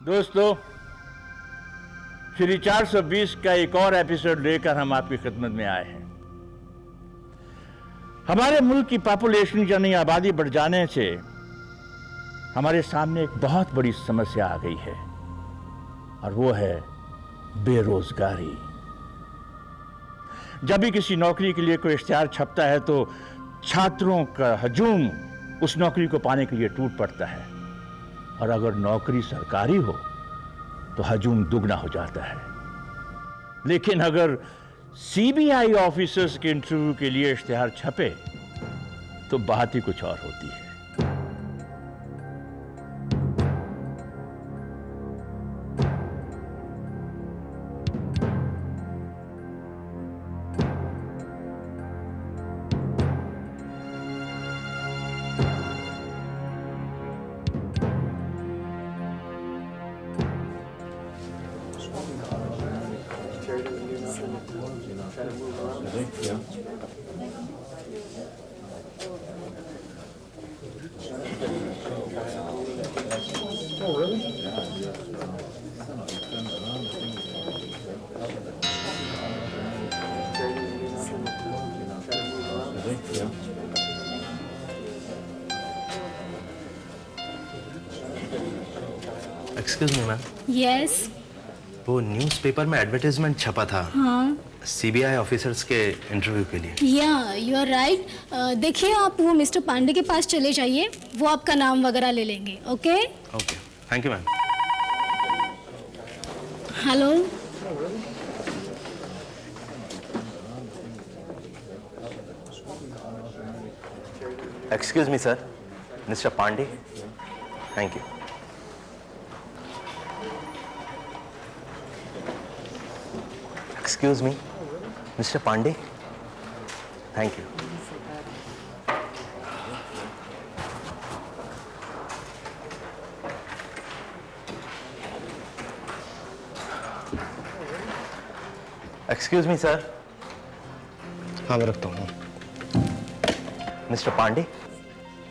दोस्तों, श्री 420 का एक और एपिसोड लेकर हम आपकी खिदमत में आए हैं। हमारे मुल्क की पॉपुलेशन यानी आबादी बढ़ जाने से हमारे सामने एक बहुत बड़ी समस्या आ गई है और वो है बेरोजगारी। जब भी किसी नौकरी के लिए कोई इश्तिहार छपता है तो छात्रों का हजूम उस नौकरी को पाने के लिए टूट पड़ता है, और अगर नौकरी सरकारी हो तो हजूम दुगना हो जाता है। लेकिन अगर सीबीआई ऑफिसर्स के इंटरव्यू के लिए इश्तिहार छपे तो बात ही कुछ और होती है। Excuse me ma'am. यस। वो न्यूज़पेपर में एडवर्टाइजमेंट छपा था। हाँ। सीबीआई ऑफिसर्स के इंटरव्यू के लिए। या यू आर राइट। देखिए, आप वो मिस्टर पांडे के पास चले जाइए, वो आपका नाम वगैरह ले लेंगे। Okay okay, thank you ma'am. Hello. Excuse me sir, mister Pandey. Thank you. Excuse me, mister Pandey. Thank you. Excuse me sir. हाँ, मैं रखता हूँ। मिस्टर पांडे।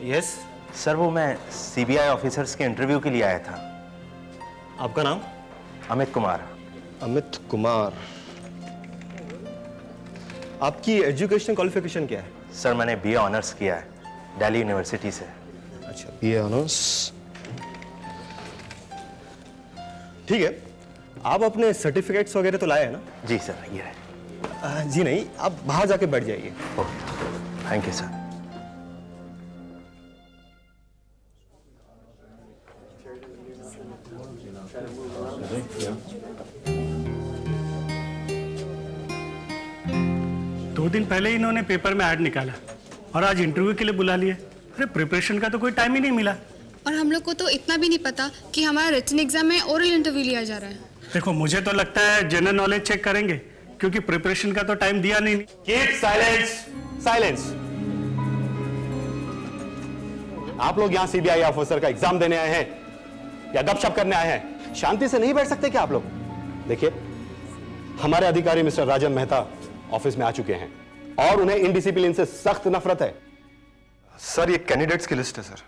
यस। सर, वो मैं सीबीआई ऑफिसर्स के इंटरव्यू के लिए आया था। आपका नाम? अमित कुमार। अमित कुमार। आपकी एजुकेशन क्वालिफिकेशन क्या है? सर, मैंने बीए ऑनर्स किया है दिल्ली यूनिवर्सिटी से। अच्छा, बीए ऑनर्स। ठीक है, आप अपने सर्टिफिकेट्स वगैरह तो लाए हैं ना? जी सर, ये है। जी नहीं, आप बाहर जाके बैठ जाइए। Okay, thank you sir. दो दिन पहले ही इन्होंने पेपर में ऐड निकाला और आज इंटरव्यू के लिए बुला लिए। अरे प्रिपरेशन का तो कोई टाइम ही नहीं मिला। और हम लोग को तो इतना भी नहीं पता कि हमारा रिटन एग्जाम में ओरल इंटरव्यू लिया जा रहा है। देखो, मुझे तो लगता है जनरल नॉलेज चेक करेंगे, क्योंकि प्रिपरेशन का तो टाइम दिया नहीं। Keep silence. साइलेंस। आप लोग यहाँ सीबीआई ऑफिसर का एग्जाम देने आए हैं या गपशप करने आए हैं? शांति से नहीं बैठ सकते क्या आप लोग? देखिए, हमारे अधिकारी मिस्टर राजन मेहता ऑफिस में आ चुके हैं और उन्हें इनडिसिप्लिन से सख्त नफरत है। सर, ये कैंडिडेट्स की लिस्ट है sir.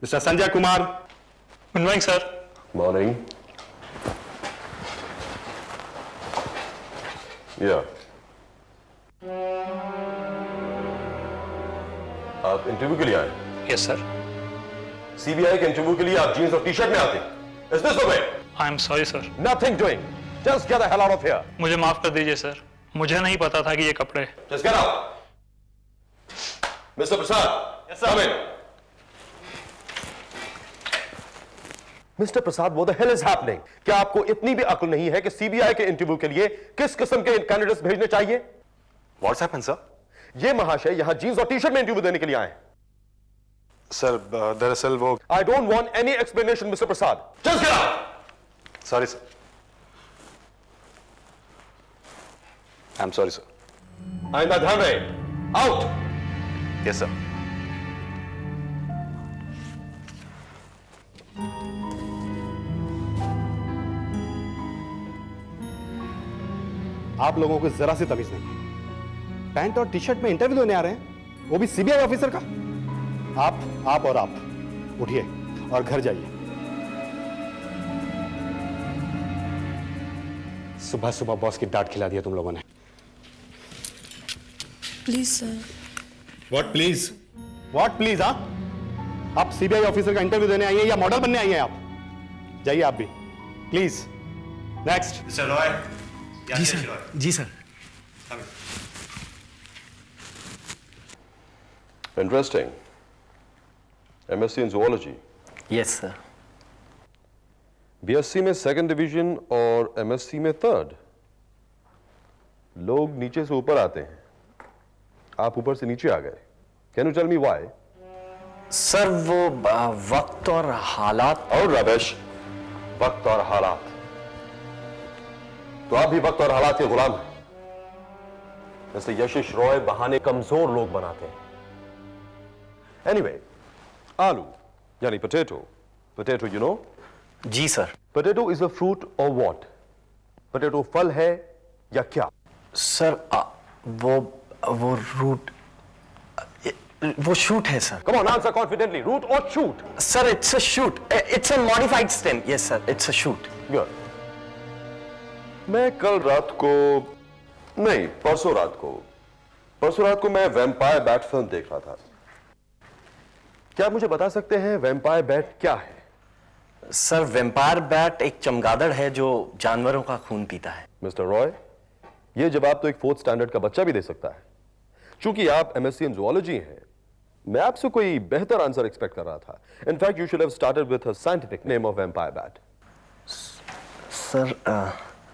Mister Sanjay Kumar. Good morning sir. Morning. या आप इंटरव्यू के लिए आए? Yes sir. सीबीआई के इंटरव्यू के लिए आप जीन्स और टी शर्ट में आते? Is this the way? I am sorry sir. Nothing doing, just get the hell out of here. मुझे माफ कर दीजिए सर, मुझे नहीं पता था कि ये कपड़े। Just get out. Mister Prasad, come in. Mister Prasad, what the hell is happening? क्या आपको इतनी भी अक्ल नहीं है कि सीबीआई के इंटरव्यू के लिए किस किस्म के कैंडिडेट्स भेजने चाहिए? What's happened, sir? ये महाशय यहां जींस और टी शर्ट में इंटरव्यू देने के लिए आए हैं। सर, दरअसल वो। I don't want any explanation, Mr. Prasad. Just get out! Sorry, sir. I'm sorry, sir. आइंदा ध्यान रहे। आउट। Yes, sir. आप लोगों को जरा सी तमीज नहीं। पैंट और टी शर्ट में इंटरव्यू देने आ रहे हैं, वो भी सीबीआई ऑफिसर का। आप और आप उठिए और घर जाइए। सुबह सुबह बॉस की डांट खिला दिया तुम लोगों ने। Please sir. What please? What please? हाँ, आप सीबीआई ऑफिसर का इंटरव्यू देने आई हैं या मॉडल बनने आई हैं? आप जाइए आप भी प्लीज। नेक्स्ट। मिस्टर रॉय। जी सर, जी sir. Interesting. MSc in zoology. Yes sir. BSc में सेकंड डिवीजन और एमएससी में थर्ड। लोग नीचे से ऊपर आते हैं, आप ऊपर से नीचे आ गए। Can you tell me why? Sir वो वक्त और हालात। और रमेश, वक्त और हालात। तो आप भी वक्त और हालात के गुलाम हैं। जैसे यशिश रॉय बहाने कमजोर लोग बनाते हैं। एनीवे, आलू यानी पोटैटो, पोटैटो यू नो? जी sir. Potato is a fruit और व्हाट? पोटैटो फल है या क्या? सर वो रूट, वो शूट है sir. Come on answer confidently. Root और shoot? Sir it's a shoot, it's a modified stem. Yes sir, it's a shoot. Good. मैं कल रात को नहीं, परसों रात को मैं वैम्पायर बैट फिल्म देख रहा था। क्या आप मुझे बता सकते हैं वैम्पायर बैट क्या है? सर वेम्पायर बैट एक चमगादड़ है जो जानवरों का खून पीता है। मिस्टर रॉय, यह जवाब तो एक 4th स्टैंडर्ड का बच्चा भी दे सकता है। चूंकि आप एमएससी इन जूलॉजी हैं, मैं आपसे कोई बेहतर आंसर एक्सपेक्ट कर रहा था। In fact you should have started with a scientific name of vampire bat. Sir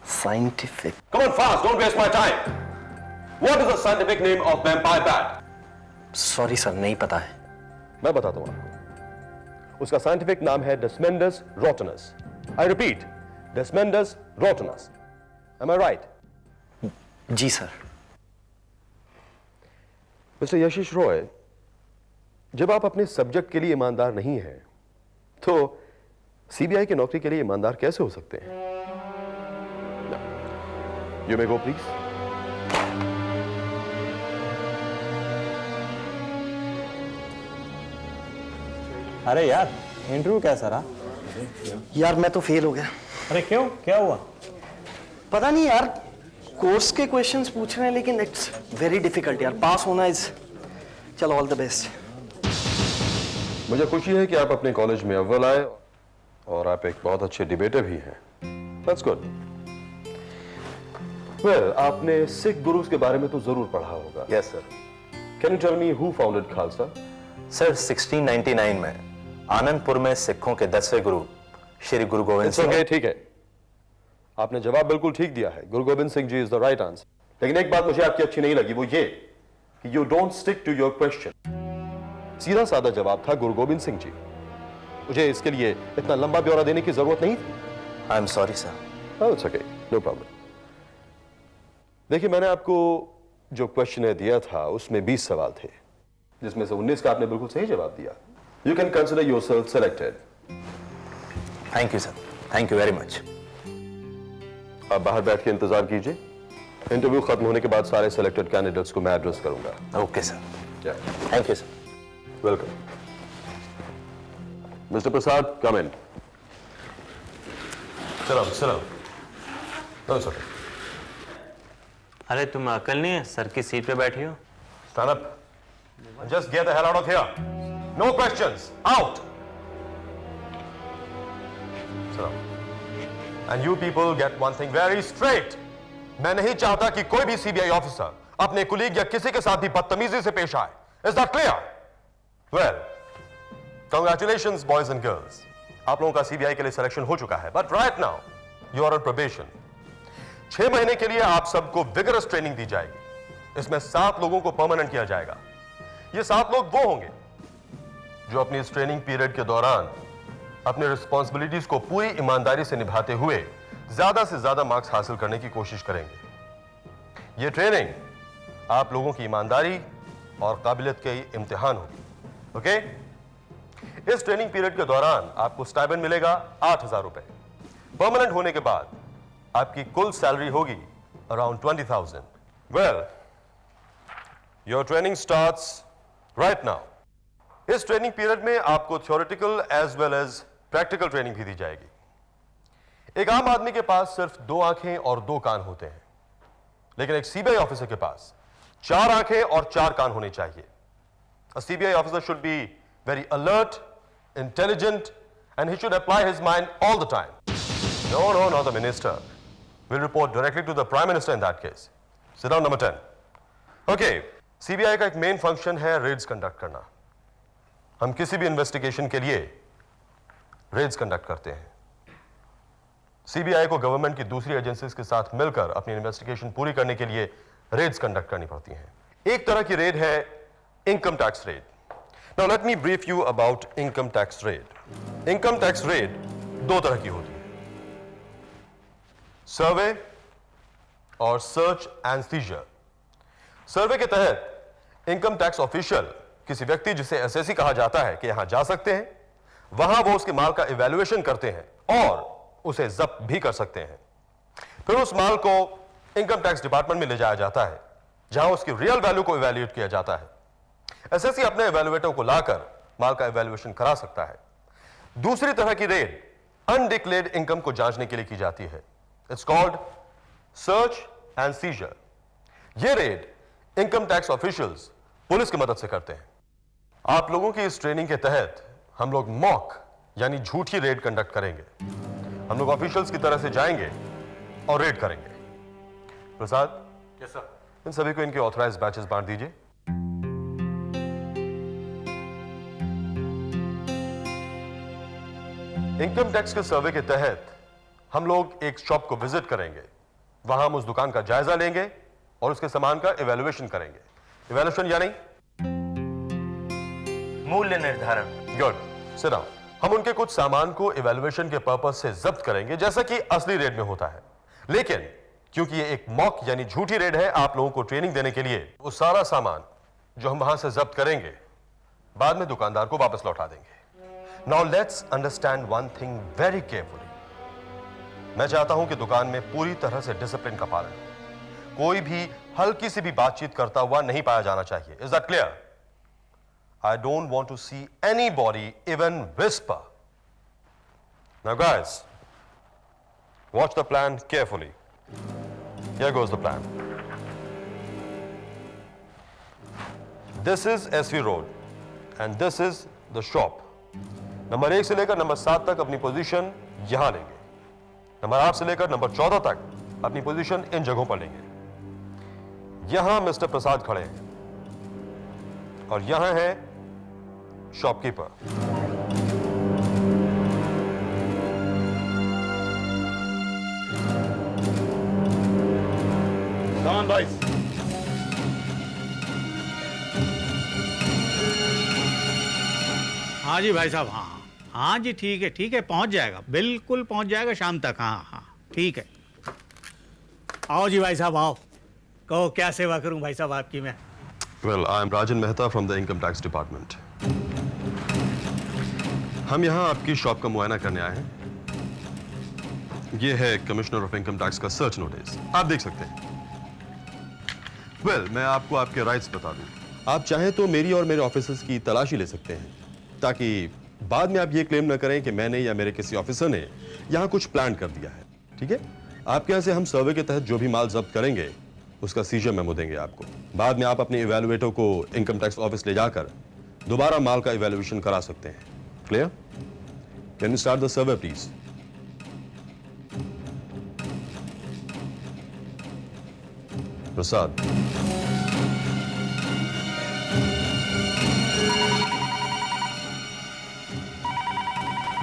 scientific. Come on fast, don't waste my time. What is the scientific name of vampire bat? Sorry sir, नहीं पता है। मैं बताता हूं आपको। उसका scientific नाम है डेस्मेंडस रोटनस। आई रिपीट, डेस्मेंडस रोटनस। Am I right? जी सर। मिस्टर यशिश रॉय, जब आप अपने सब्जेक्ट के लिए ईमानदार नहीं हैं, तो सीबीआई की नौकरी के लिए ईमानदार कैसे हो सकते हैं? You may go please. अरे यार, इंटरव्यू कैसा रहा? यार मैं तो फेल हो गया। अरे क्यों, क्या हुआ? पता नहीं यार, कोर्स के क्वेश्चंस पूछ रहे हैं लेकिन इट्स वेरी डिफिकल्ट यार। पास होना इज, चलो ऑल द बेस्ट। मुझे खुशी है कि आप अपने कॉलेज में अव्वल आए और आप एक बहुत अच्छे डिबेटर भी हैं। That's good. वेल, आपने सिख गुरुज के बारे में तो जरूर पढ़ा होगा। Yes sir. Can you tell me who founded Khalsa? Sir 1699 में आनंदपुर में सिखों के 10वें गुरु श्री गुरु गोविंद सिंह। ओके, ठीक है, आपने जवाब बिल्कुल ठीक दिया है। गुरु Govind Singh ji is the right answer. लेकिन एक बात मुझे आपकी अच्छी नहीं लगी, वो ये कि you don't stick to your question. सीधा साधा जवाब था गुरु गोविंद सिंह जी। मुझे इसके लिए इतना लंबा ब्यौरा देने की जरूरत नहीं थी। I am sorry sir. It's okay, no problem. देखिए, मैंने आपको जो क्वेश्चन दिया था उसमें 20 सवाल थे, जिसमें से 19 का आपने बिल्कुल सही जवाब दिया। You can consider yourself selected. Thank you sir, thank you very much. आप बाहर बैठ के इंतजार कीजिए। इंटरव्यू खत्म होने के बाद सारे सिलेक्टेड कैंडिडेट्स को मैं एड्रेस करूंगा। Okay sir. Thank you sir. Welcome. Mister Prasad, come in. चलो। No sir. अरे तुम्हें अकल नहीं है? सर की सीट पे बैठी हो। Stand up. Just get the hell out of here. No questions, out. And you people get one thing very straight. मैं नहीं चाहता कि कोई भी सीबीआई ऑफिसर अपने कुलीग या किसी के साथ भी बदतमीजी से पेश आए। Is that clear? Well, congratulations boys and girls. आप लोगों का सीबीआई के लिए सिलेक्शन हो चुका है, but right now you are on probation. 6 महीने के लिए आप सबको विगरस ट्रेनिंग दी जाएगी। इसमें 7 लोगों को परमानेंट किया जाएगा। ये 7 लोग वो होंगे जो अपनी इस ट्रेनिंग पीरियड के दौरान अपने रिस्पॉन्सिबिलिटीज को पूरी ईमानदारी से निभाते हुए ज्यादा से ज्यादा मार्क्स हासिल करने की कोशिश करेंगे। यह ट्रेनिंग आप लोगों की ईमानदारी और काबिलियत के इम्तिहान होगी। ओके? इस ट्रेनिंग पीरियड के दौरान आपको स्टाइपेंड मिलेगा 8,000 रुपए। परमानेंट होने के बाद आपकी कुल सैलरी होगी around 20,000। Well, your training starts right now. इस ट्रेनिंग पीरियड में आपको theoretical as well as practical training भी दी जाएगी। एक आम आदमी के पास सिर्फ 2 आंखें और 2 कान होते हैं, लेकिन एक सीबीआई ऑफिसर के पास 4 आंखें और 4 कान होने चाहिए। A CBI officer should be very alert, intelligent, and he should apply his mind all the time. No, not the minister. We'll report directly to the Prime Minister in that case. Sit down, number 10. Okay, CBI का एक main function है Reds conduct करना। हम किसी भी investigation के लिए Reds conduct करते हैं। सीबीआई को गवर्नमेंट की दूसरी एजेंसीज के साथ मिलकर अपनी इन्वेस्टिगेशन पूरी करने के लिए रेड्स कंडक्ट करनी पड़ती हैं। एक तरह की रेड है income tax raid. Now let me brief you about income tax raid. Income tax raid 2 तरह की होती है, सर्वे और सर्च एंड सीजर। सर्वे के तहत इनकम टैक्स ऑफिशियल किसी व्यक्ति जिसे एसएससी कहा जाता है कि यहां जा सकते हैं, वहां वो उसके माल का इवैल्यूएशन करते हैं और उसे जब्त भी कर सकते हैं। फिर उस माल को इनकम टैक्स डिपार्टमेंट में ले जाया जाता है, जहां उसकी रियल वैल्यू को इवैल्यूएट किया जाता है। एसएससी अपने इवैल्यूएटर को लाकर माल का इवैल्यूएशन करा सकता है। दूसरी तरह की रेड अनडिक्लेयर्ड इनकम को जांचने के लिए की जाती है। It's called search and seizure. यह raid income tax officials police की मदद से करते हैं। आप लोगों की इस ट्रेनिंग के तहत हम लोग मॉक यानी झूठी रेड कंडक्ट करेंगे। हम लोग ऑफिशियल्स की तरह से जाएंगे और रेड करेंगे। प्रसाद, यस सर। इन सभी को इनके ऑथराइज्ड बैचेस बांट दीजिए। इनकम टैक्स के सर्वे के तहत हम लोग एक शॉप को विजिट करेंगे। वहां हम उस दुकान का जायजा लेंगे और उसके सामान का इवैल्यूएशन करेंगे। इवैल्यूएशन यानी मूल्य निर्धारण। Good, sit down. हम उनके कुछ सामान को इवैल्यूएशन के पर्पज से जब्त करेंगे, जैसा कि असली रेड में होता है। लेकिन क्योंकि ये एक मॉक यानी झूठी रेड है, आप लोगों को ट्रेनिंग देने के लिए वो सारा सामान जो हम वहां से जब्त करेंगे बाद में दुकानदार को वापस लौटा देंगे। Now let's understand one thing very carefully. मैं चाहता हूं कि दुकान में पूरी तरह से डिसिप्लिन का पालन हो। कोई भी हल्की सी भी बातचीत करता हुआ नहीं पाया जाना चाहिए। Is that clear? I don't want to see anybody even whisper. Now guys, watch the plan carefully. Here goes the plan. This is SV Road and this is the shop. Number 1 से लेकर number 7 तक अपनी position यहां लेंगे। Number 8 से लेकर number 14 तक अपनी पोजीशन इन जगहों पर लेंगे। यहां मिस्टर प्रसाद खड़े हैं और यहां है शॉपकीपर। Come on, boys. हाँ जी भाई साहब, हाँ जी, ठीक है, पहुंच जाएगा, बिल्कुल पहुंच जाएगा शाम तक। हाँ, ठीक है। आओ जी भाई साहब, आओ। कहो क्या सेवा करूं भाई साहब आपकी मैं? Well, I am Rajan Mehta from the Income Tax Department. हम यहाँ आपकी शॉप का मुआयना करने आए हैं। ये है कमिश्नर ऑफ इनकम टैक्स का सर्च नोटिस, आप देख सकते हैं। मैं आपको आपके राइट्स बता दूं। आप चाहें तो मेरी और मेरे ऑफिसर्स की तलाशी ले सकते हैं, ताकि बाद में आप ये क्लेम ना करें कि मैंने या मेरे किसी ऑफिसर ने यहाँ कुछ प्लान कर दिया है। ठीक है? आपके यहाँ से हम सर्वे के तहत जो भी माल जब्त करेंगे उसका सीजर मेमो देंगे आपको। बाद में आप अपने इवैल्यूएटर को इनकम टैक्स ऑफिस ले जाकर दोबारा माल का इवैल्यूएशन करा सकते हैं। Clear? Can you start the survey please? Prasad,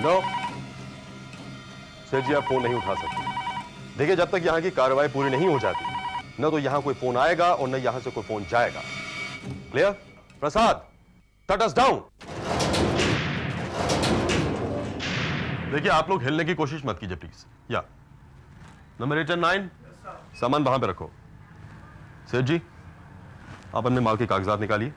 no sir जी, आप फोन नहीं उठा सकते। देखिए, जब तक यहां की कार्रवाई पूरी नहीं हो जाती न तो यहां कोई फोन आएगा और न यहां से कोई फोन जाएगा। क्लियर? प्रसाद, शट अस डाउन। देखिए, आप लोग हिलने की कोशिश मत कीजिए प्लीज। या नंबर 8 और 9 सामान वहां पे रखो। सेठ जी, आप अपने माल के कागजात निकालिए।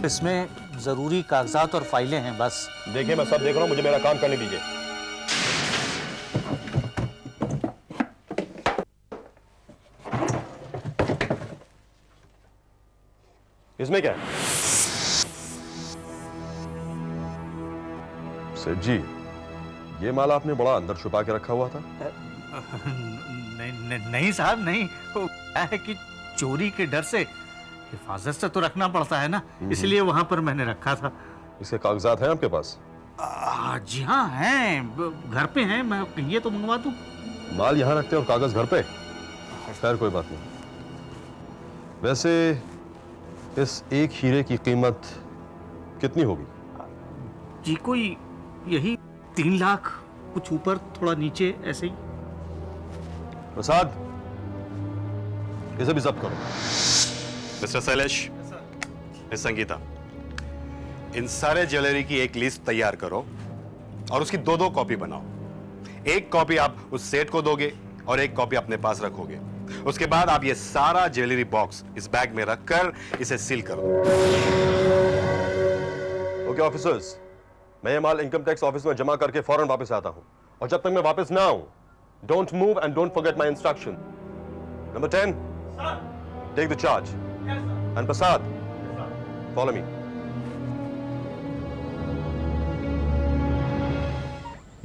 इसमें जरूरी कागजात और फाइलें हैं बस। देखिए मैं सब देख रहा हूं, मुझे मेरा काम करने दीजिए। इसमें क्या है? सेठ जी, ये माल आपने बड़ा अंदर छुपा के रखा हुआ था। नहीं साहब नहीं, वो क्या है कि चोरी के डर से हिफाजत से तो रखना पड़ता है ना, इसलिए वहां पर मैंने रखा था। इसके कागजात हैं आपके पास? जी हाँ हैं, घर पे हैं, मैं कहिए तो मंगवा दूं। माल यहाँ रखते हैं और कागज घर पे? खैर कोई बात नहीं। वैसे इस एक हीरे की कीमत कितनी होगी? जी कोई यही 3 लाख, कुछ ऊपर थोड़ा नीचे ऐसे ही। प्रसाद, इसे भी जब्त करो। मिस्टर शैलेश, मिस संगीता, इन सारे ज्वेलरी की एक लिस्ट तैयार करो और उसकी 2-2 कॉपी बनाओ। एक कॉपी आप उस सेठ को दोगे और एक कॉपी अपने पास रखोगे। उसके बाद आप ये सारा ज्वेलरी बॉक्स इस बैग में रखकर इसे सील करो। ओके ऑफिसर्स, मैं ये माल इनकम टैक्स ऑफिस में जमा करके फौरन वापस आता हूं, और जब तक मैं वापस ना आऊं, don't move and don't forget my instruction. Number 10, take the charge, and Prasad, follow me.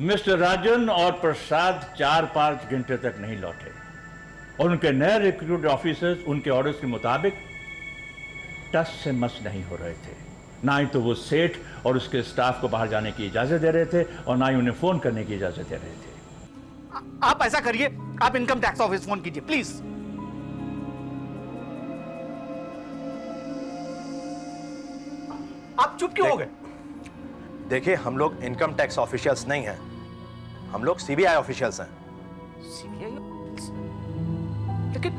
Mister Rajan और प्रसाद 4-5 घंटे तक नहीं लौटे और उनके नए रिक्रूटेड ऑफिसर्स उनके ऑर्डर्स के मुताबिक टस से मस नहीं हो रहे थे। ना ही तो वो सेठ और उसके स्टाफ को बाहर जाने की इजाजत दे रहे थे और ना ही उन्हें फोन करने की इजाजत दे रहे थे। आप ऐसा करिए, आप इनकम टैक्स ऑफिस फोन कीजिए प्लीज। आप चुप क्यों हो गए? देखिए, हम लोग इनकम टैक्स ऑफिशियल्स नहीं हैं, हम लोग सीबीआई ऑफिशियल्स हैं। सीबीआई? लेकिन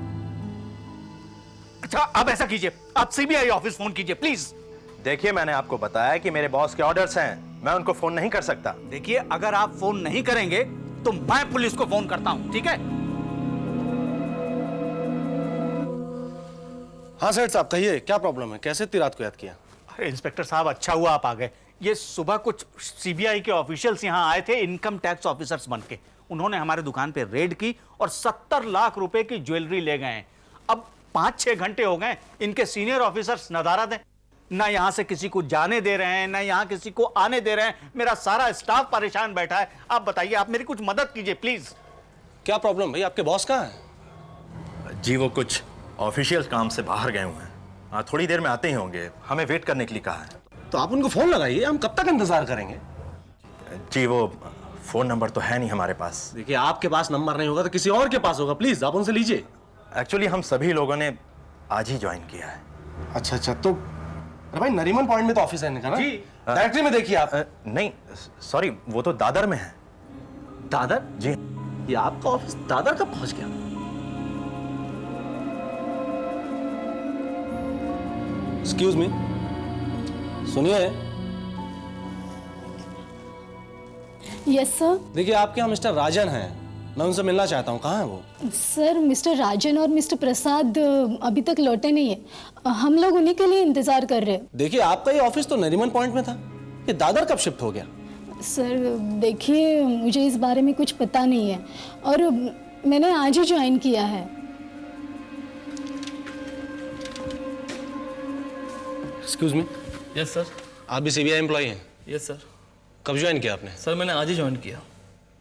अच्छा, आप ऐसा कीजिए, आप सीबीआई ऑफिस फोन कीजिए प्लीज। देखिए, मैंने आपको बताया कि मेरे बॉस के ऑर्डर्स हैं, मैं उनको फोन नहीं कर सकता। देखिए, अगर आप फोन नहीं करेंगे तो मैं पुलिस को फोन करता हूं, ठीक है? हाँ सेठ साहब, कहिए क्या प्रॉब्लम है, कैसे इतनी रात को याद किया? अरे इंस्पेक्टर साहब, अच्छा हुआ आप आ गए। ये सुबह कुछ सीबीआई के ऑफिशियल्स यहाँ आए थे इनकम टैक्स ऑफिसर्स बन के। उन्होंने हमारे दुकान पे रेड की और 70 लाख रुपए की ज्वेलरी ले गए हैं। अब 5-6 घंटे हो गए, इनके सीनियर ऑफिसर्स नदारद हैं, ना यहाँ से किसी को जाने दे रहे हैं, ना यहाँ किसी को आने दे रहे हैं। मेरा सारा स्टाफ परेशान बैठा है। आप बताइए, आप मेरी कुछ मदद कीजिए प्लीज। क्या प्रॉब्लम भाई, आपके बॉस कहाँ हैं? जी वो कुछ ऑफिशियल काम से बाहर गए हुए हैं, थोड़ी देर में आते ही होंगे, हमें वेट करने के लिए कहा है। तो आप उनको फोन लगाइए, हम कब तक इंतजार करेंगे? जी वो फोन नंबर तो है नहीं हमारे पास। देखिए, आपके पास नंबर नहीं होगा तो किसी और के पास होगा, प्लीज आप उनसे लीजिए। एक्चुअली हम सभी लोगों ने आज ही ज्वाइन किया है। अच्छा, तो अरे भाई, नरीमन पॉइंट में तो ऑफिस है इनका ना? जी। डायरेक्टरी में देखिए आप। नहीं सॉरी, वो तो दादर में है। दादर? जी। ये आपका ऑफिस दादर कब पहुंच गया? एक्सक्यूज मी, सुनिए। Yes sir. देखिए, आपके यहाँ मिस्टर राजन हैं, मैं उनसे मिलना चाहता हूँ। कहाँ है वो? सर, मिस्टर राजन और मिस्टर प्रसाद अभी तक लौटे नहीं है। हम लोग उन्हीं के लिए इंतजार कर रहे हैं। देखिए, आपका ये ऑफिस तो नरीमन पॉइंट में था, ये दादर कब शिफ्ट हो गया? सर देखिए, मुझे इस बारे में कुछ पता नहीं है और मैंने आज ही ज्वाइन किया है। Excuse me. Yes sir. आप भी सीबीआई एम्प्लॉई हैं? Yes sir. कब ज्वाइन किया आपने? सर मैंने आज ही ज्वाइन किया।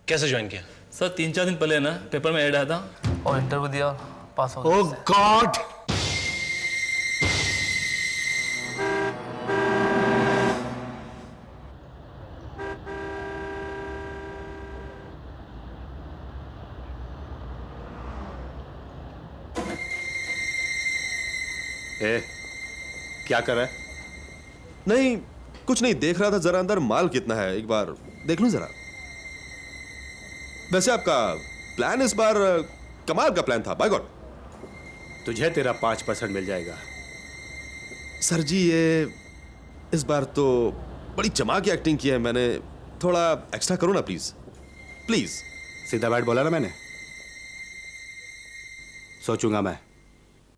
कैसे ज्वाइन किया? सर 3-4 दिन पहले ना पेपर में ऐड आया था और इंटरव्यू दिया और पास हो गया। ओह गॉड! क्या कर रहा है? नहीं कुछ नहीं, देख रहा था जरा अंदर माल कितना है, एक बार देख लूं जरा। वैसे आपका प्लान इस बार कमाल का प्लान था, बाय गॉड। तुझे तेरा 5% मिल जाएगा। सर जी, ये इस बार तो बड़ी चमा की एक्टिंग की है मैंने, थोड़ा एक्स्ट्रा करो ना प्लीज प्लीज। सीधा बैठ बोला ना मैंने, सोचूंगा मैं।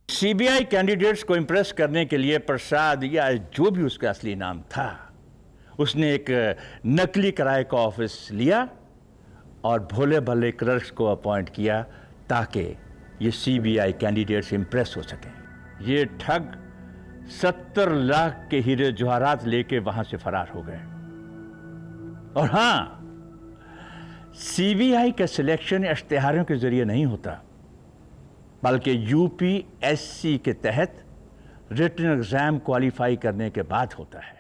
सीबीआई कैंडिडेट्स को इम्प्रेस करने के लिए प्रसाद या जो भी उसका असली नाम था, उसने एक नकली किराए का ऑफिस लिया और भोले भले क्लर्क्स को अपॉइंट किया ताकि ये सीबीआई कैंडिडेट्स इम्प्रेस हो सकें। ये ठग 70 लाख के हीरे जवाहरात लेके वहां से फरार हो गए। और हां, सीबीआई का सिलेक्शन इश्तिहारों के जरिए नहीं होता, बल्कि यूपीएससी के तहत रिटन एग्जाम क्वालिफाई करने के बाद होता है।